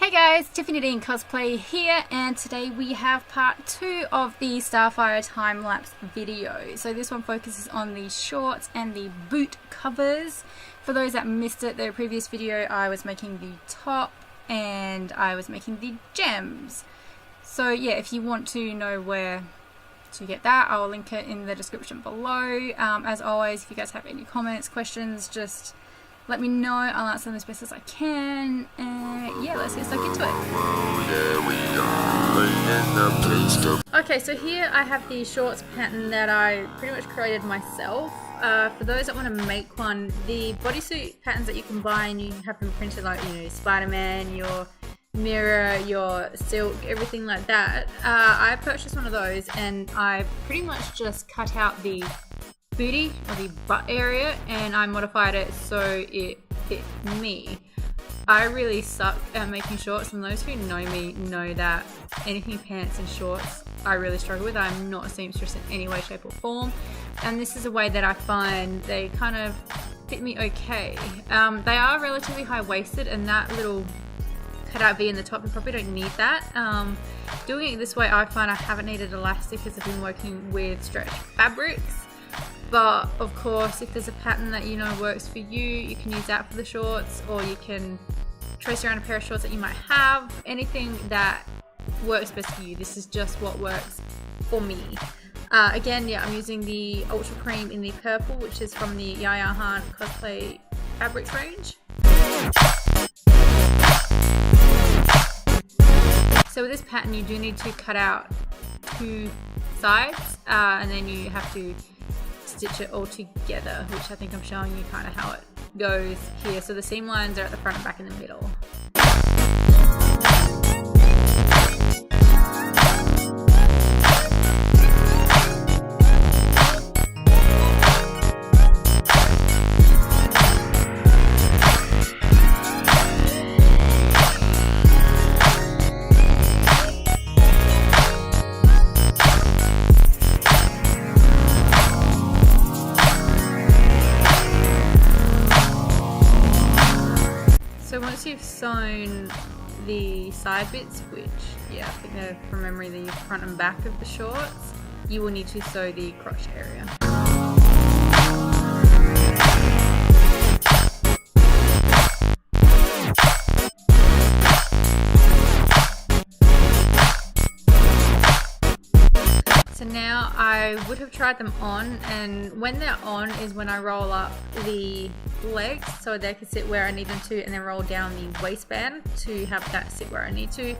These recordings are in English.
Hey guys, Tiffany Dean Cosplay here, and today we have part 2 of the Starfire time-lapse video. So this one focuses on the shorts and the boot covers. For those that missed it, the previous video I was making the top and I was making the gems. So yeah, if you want to know where to get that, I'll link it in the description below. As always, if you guys have any comments, questions, just let me know. I'll answer them as best as I can. And yeah, let's get stuck into it. Okay, so here I have the shorts pattern that I pretty much created myself. For those that want to make one, the bodysuit patterns that you can buy and you have them printed, like, you know, Spider-Man, your mirror, your silk, everything like that. I purchased one of those and I pretty much just cut out the booty or the butt area and I modified it so it fit me. I really suck at making shorts, and those who know me know that anything pants and shorts I really struggle with. I'm not a seamstress in any way, shape or form, and this is a way that I find they kind of fit me okay. They are relatively high-waisted, and that little cutout V in the top, you probably don't need that. Doing it this way, I find I haven't needed elastic as I've been working with stretch fabrics. But of course, if there's a pattern that you know works for you, you can use that for the shorts, or you can trace around a pair of shorts that you might have. Anything that works best for you. This is just what works for me. Again, yeah, I'm using the Ultra Cream in the purple, which is from the Yaya Han Cosplay Fabrics range. So with this pattern, you do need to cut out two sides, and then you have to stitch it all together, which I think I'm showing you kind of how it goes here. So the seam lines are at the front and back in the middle. So once you've sewn the side bits, which, yeah, I think they're from memory the front and back of the shorts, you will need to sew the crotch area. So now I would have tried them on, and when they're on is when I roll up the legs so they can sit where I need them to, and then roll down the waistband to have that sit where I need to.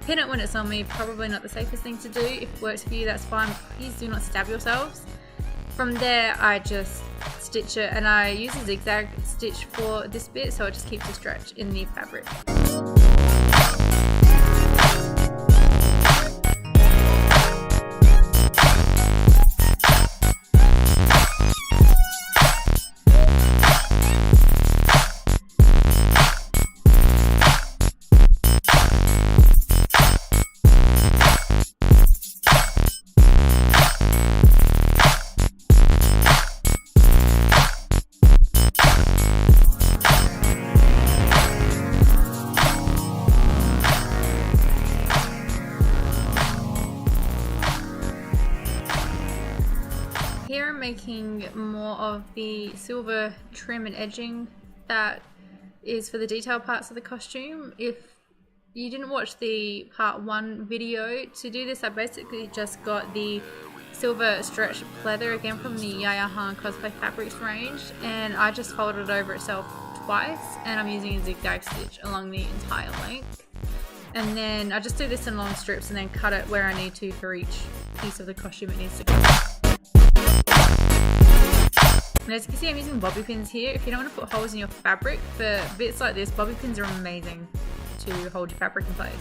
Pin it when it's on me, probably not the safest thing to do. If it works for you, that's fine. Please do not stab yourselves. From there, I just stitch it, and I use a zigzag stitch for this bit so it just keeps a stretch in the fabric. Here I'm making more of the silver trim and edging that is for the detail parts of the costume. If you didn't watch the part 1 video, to do this I basically just got the silver stretch pleather again from the Yaya Han Cosplay Fabrics range, and I just folded it over itself twice, and I'm using a zigzag stitch along the entire length. And then I just do this in long strips and then cut it where I need to for each piece of the costume it needs to go. And as you can see, I'm using bobby pins here. If you don't want to put holes in your fabric, for bits like this, bobby pins are amazing to hold your fabric in place.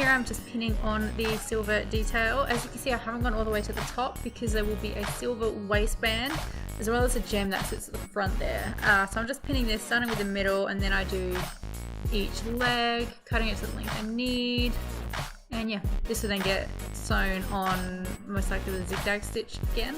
I'm just pinning pinning on the silver detail. As you can see, I haven't gone all the way to the top because there will be a silver waistband as well as a gem that sits at the front there. So I'm just pinning this, starting with the middle, and then I do each leg, cutting it to the length I need. And yeah, this will then get sewn on most likely with a zigzag stitch again.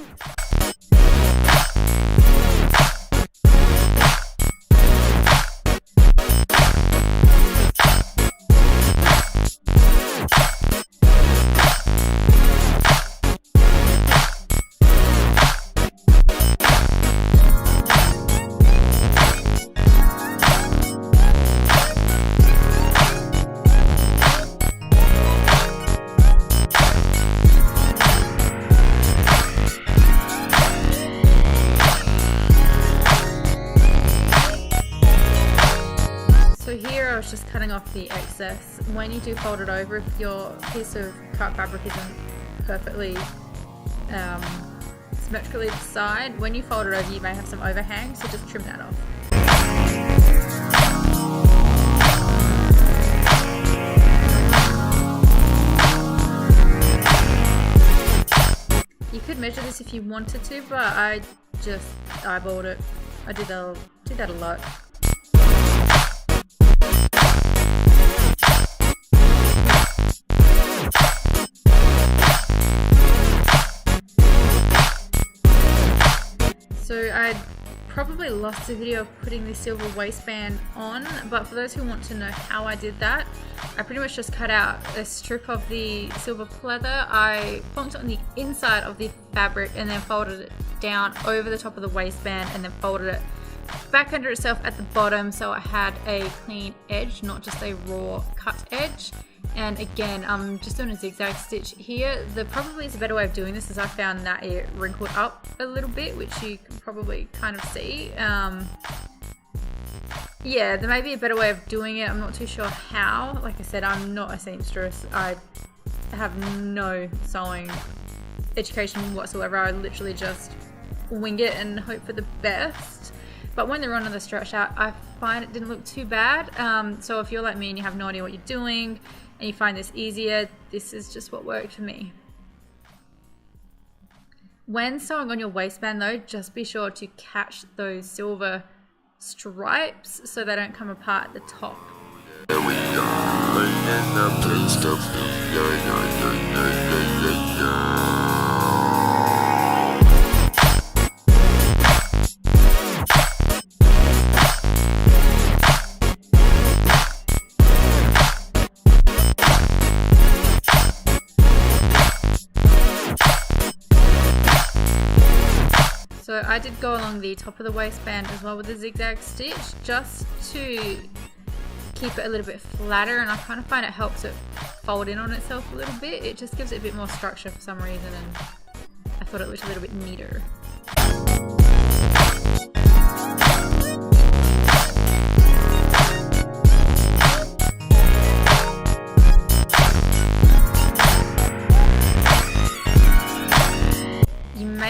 Just cutting off the excess. When you do fold it over, if your piece of cut fabric isn't perfectly symmetrically to the side, when you fold it over you may have some overhang, so just trim that off. You could measure this if you wanted to, but I just eyeballed it. I do that a lot. So I probably lost the video of putting the silver waistband on, but for those who want to know how I did that, I pretty much just cut out a strip of the silver pleather. I plonked it on the inside of the fabric and then folded it down over the top of the waistband and then folded it back under itself at the bottom so I had a clean edge, not just a raw cut edge. And again, I'm just doing a zigzag stitch here. There probably is a better way of doing this, as I found that it wrinkled up a little bit, which you can probably kind of see. Yeah, there may be a better way of doing it. I'm not too sure how. Like I said, I'm not a seamstress. I have no sewing education whatsoever. I literally just wing it and hope for the best. But when they're on the stretch out, I find it didn't look too bad. So if you're like me and you have no idea what you're doing and you find this easier, this is just what worked for me. When sewing on your waistband though, just be sure to catch those silver stripes so they don't come apart at the top. So I did go along the top of the waistband as well with the zigzag stitch, just to keep it a little bit flatter, and I kind of find it helps it fold in on itself a little bit. It just gives it a bit more structure for some reason, and I thought it looked a little bit neater.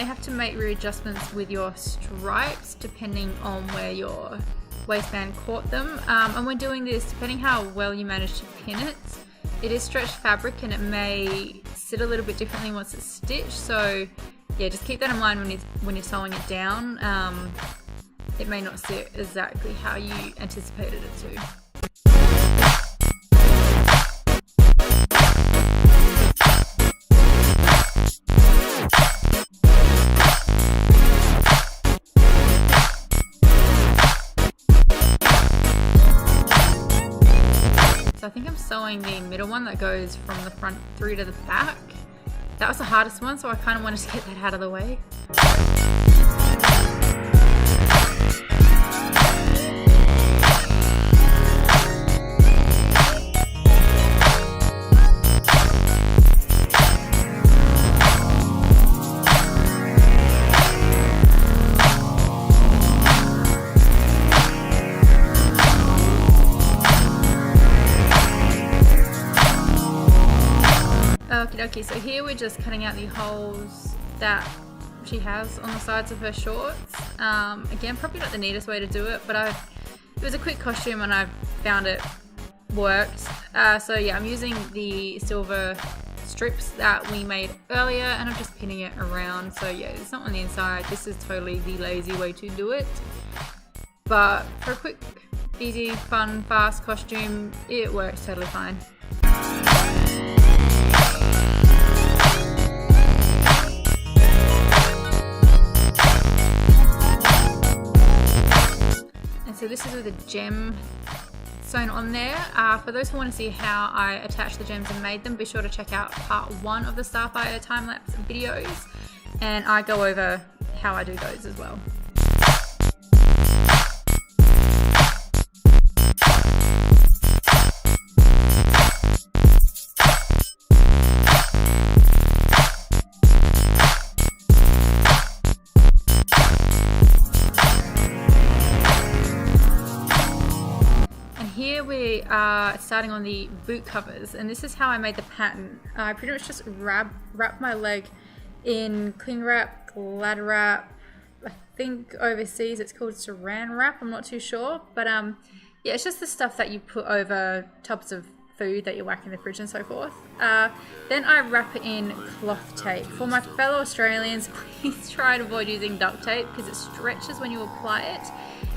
Have to make readjustments with your stripes depending on where your waistband caught them, and when doing this, depending how well you manage to pin it, it is stretched fabric and it may sit a little bit differently once it's stitched. So yeah, just keep that in mind when you're sewing it down. It may not sit exactly how you anticipated it to. So I think I'm sewing the middle one that goes from the front through to the back. That was the hardest one, so I kind of wanted to get that out of the way. Okay, so here we're just cutting out the holes that she has on the sides of her shorts. Again, probably not the neatest way to do it, but it was a quick costume and I found it worked. So yeah, I'm using the silver strips that we made earlier and I'm just pinning it around. So yeah, it's not on the inside. This is totally the lazy way to do it. But for a quick, easy, fun, fast costume, it works totally fine. And so this is with a gem sewn on there. For those who want to see how I attached the gems and made them, be sure to check out part 1 of the Starfire time-lapse videos, and I go over how I do those as well. Here we are starting on the boot covers, and this is how I made the pattern. I pretty much just wrap my leg in cling wrap, glad wrap. I think overseas it's called saran wrap, I'm not too sure, but yeah, it's just the stuff that you put over tubs of food that you whack in the fridge and so forth. Then I wrap it in cloth tape. For my fellow Australians, please try and avoid using duct tape because it stretches when you apply it,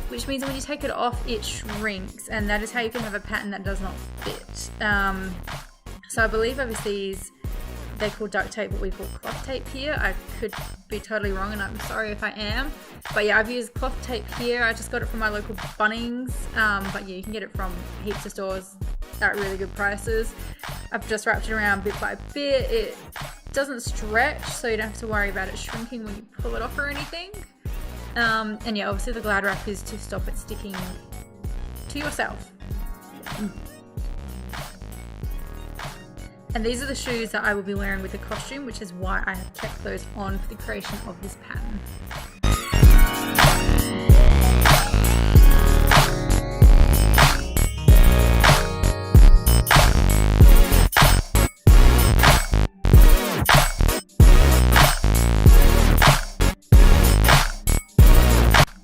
which means when you take it off, it shrinks, and that is how you can have a pattern that does not fit. So I believe overseas they call duct tape what we call cloth tape here. I could be totally wrong, and I'm sorry if I am. But yeah, I've used cloth tape here. I just got it from my local Bunnings. But yeah, you can get it from heaps of stores at really good prices. I've just wrapped it around bit by bit. It doesn't stretch, so you don't have to worry about it shrinking when you pull it off or anything. And yeah, obviously the glad wrap is to stop it sticking to yourself. And these are the shoes that I will be wearing with the costume, which is why I have kept those on for the creation of this pattern.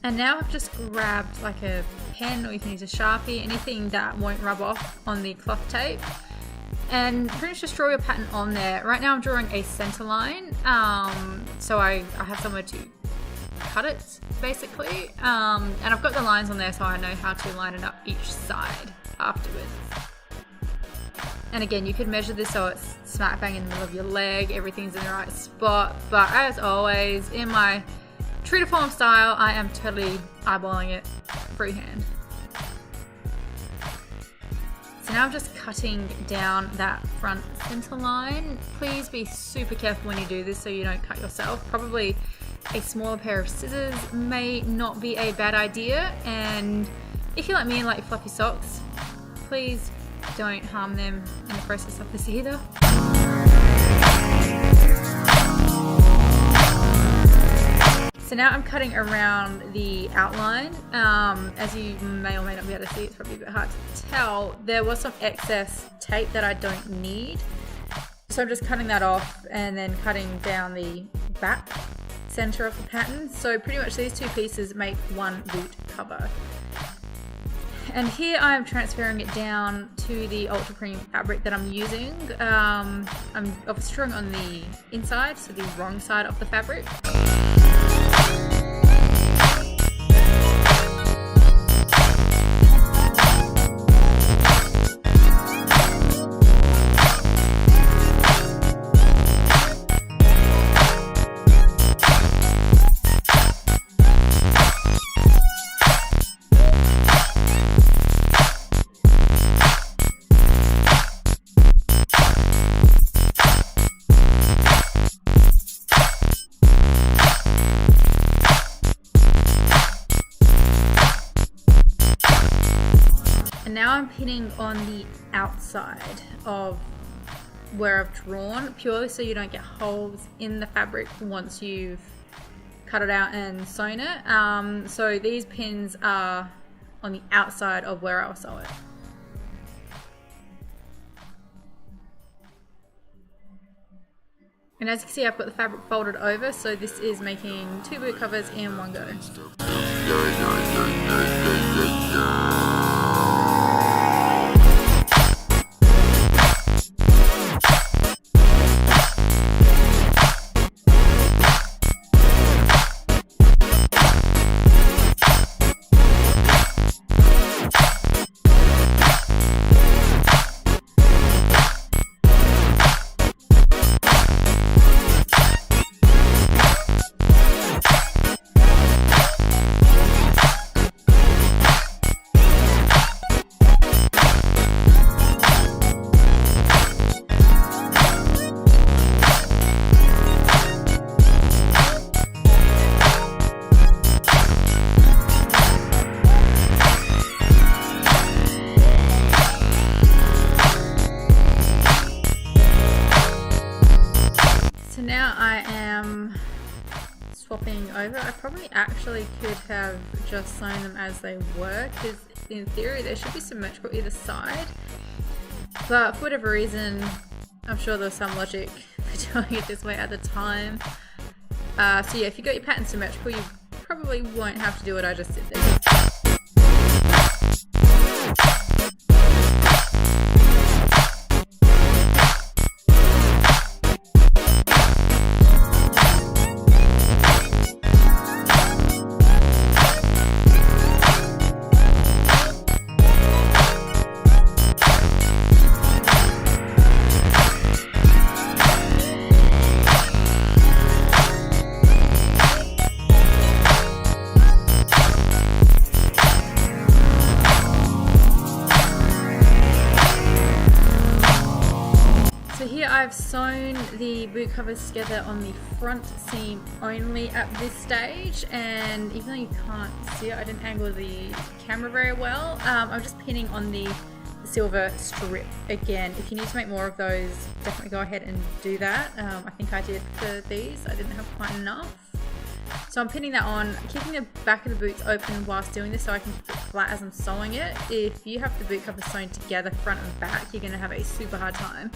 And now I've just grabbed like a pen, or you can use a Sharpie, anything that won't rub off on the cloth tape, and pretty much just draw your pattern on there. Right now I'm drawing a center line, so I have somewhere to cut it basically, and I've got the lines on there so I know how to line it up each side afterwards. And again, you could measure this so it's smack bang in the middle of your leg, everything's in the right spot, but as always, in my true to form style, I am totally eyeballing it freehand. So now I'm just cutting down that front center line. Please be super careful when you do this so you don't cut yourself. Probably a smaller pair of scissors may not be a bad idea, and if you're like me and like fluffy socks, please don't harm them in the process of this either. So now I'm cutting around the outline. As you may or may not be able to see, it's probably a bit hard to tell. There was some excess tape that I don't need. So I'm just cutting that off and then cutting down the back center of the pattern. So pretty much these two pieces make one boot cover. And here I'm transferring it down to the ultra cream fabric that I'm using. I'm obviously drawing on the inside, so the wrong side of the fabric. Now I'm pinning on the outside of where I've drawn, purely so you don't get holes in the fabric once you've cut it out and sewn it. So these pins are on the outside of where I'll sew it. And as you can see, I've got the fabric folded over, so this is making two boot covers in one go. am swapping over. I probably actually could have just sewn them as they were, because in theory they should be symmetrical either side, but for whatever reason I'm sure there was some logic for doing it this way at the time. So yeah, if you got your pattern symmetrical, you probably won't have to do what I just did there. I've sewn the boot covers together on the front seam only at this stage, and even though you can't see it, I didn't angle the camera very well. I'm just pinning on the silver strip again. If you need to make more of those, definitely go ahead and do that. I think I did for these. I didn't have quite enough. So I'm pinning that on, keeping the back of the boots open whilst doing this so I can keep it flat as I'm sewing it. If you have the boot covers sewn together front and back, you're going to have a super hard time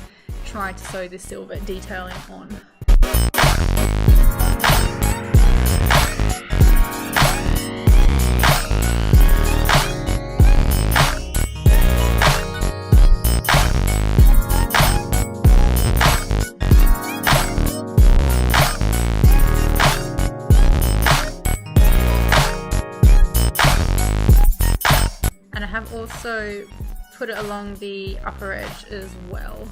trying to sew this silver detailing on. And I have also put it along the upper edge as well.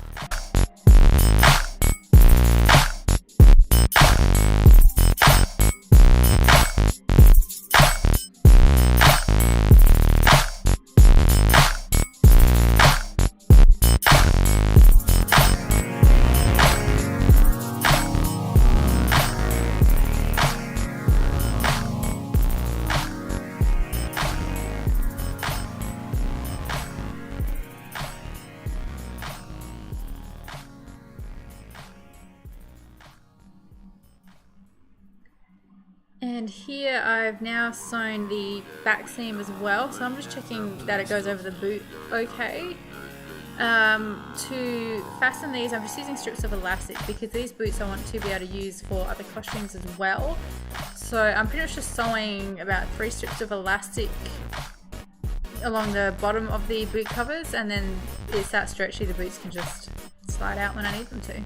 And here I've now sewn the back seam as well, so I'm just checking that it goes over the boot okay. To fasten these, I'm just using strips of elastic because these boots I want to be able to use for other costumes as well. So I'm pretty much just sewing about 3 strips of elastic along the bottom of the boot covers, and then it's that stretchy the boots can just slide out when I need them to.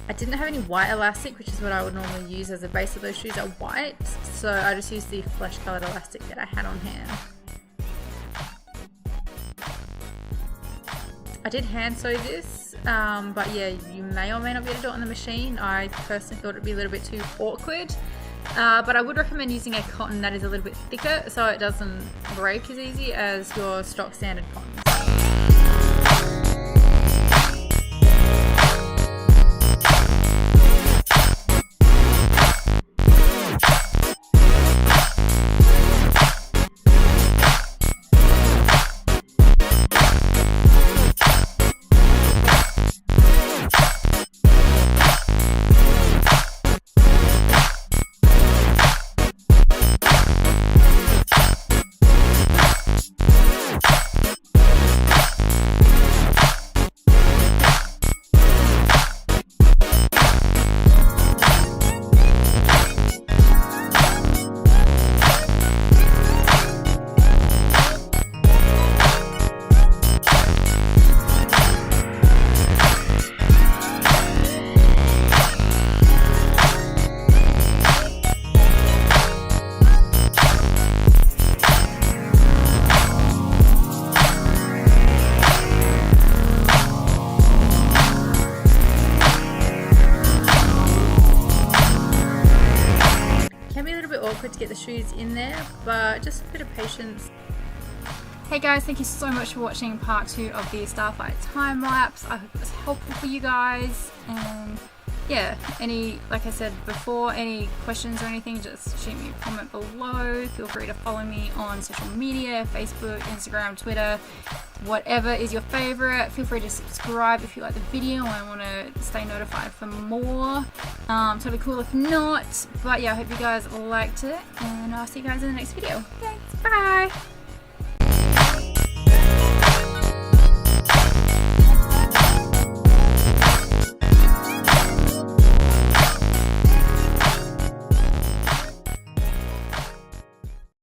I didn't have any white elastic, which is what I would normally use as a base of those shoes are white, so I just used the flesh coloured elastic that I had on hand. I did hand sew this, but yeah, you may or may not be able to do it on the machine. I personally thought it would be a little bit too awkward, but I would recommend using a cotton that is a little bit thicker so it doesn't break as easy as your stock standard cotton. Awkward to get the shoes in there, but just a bit of patience Hey guys, thank you so much for watching part 2 of the Starfire time lapse. I hope it was helpful for you guys, and yeah, like I said before, any questions or anything, just shoot me a comment below. Feel free to follow me on social media, Facebook, Instagram, Twitter, whatever is your favorite. Feel free to subscribe if you like the video and want to stay notified for more. Totally cool if not, but yeah, I hope you guys liked it, and I'll see you guys in the next video. Thanks, bye!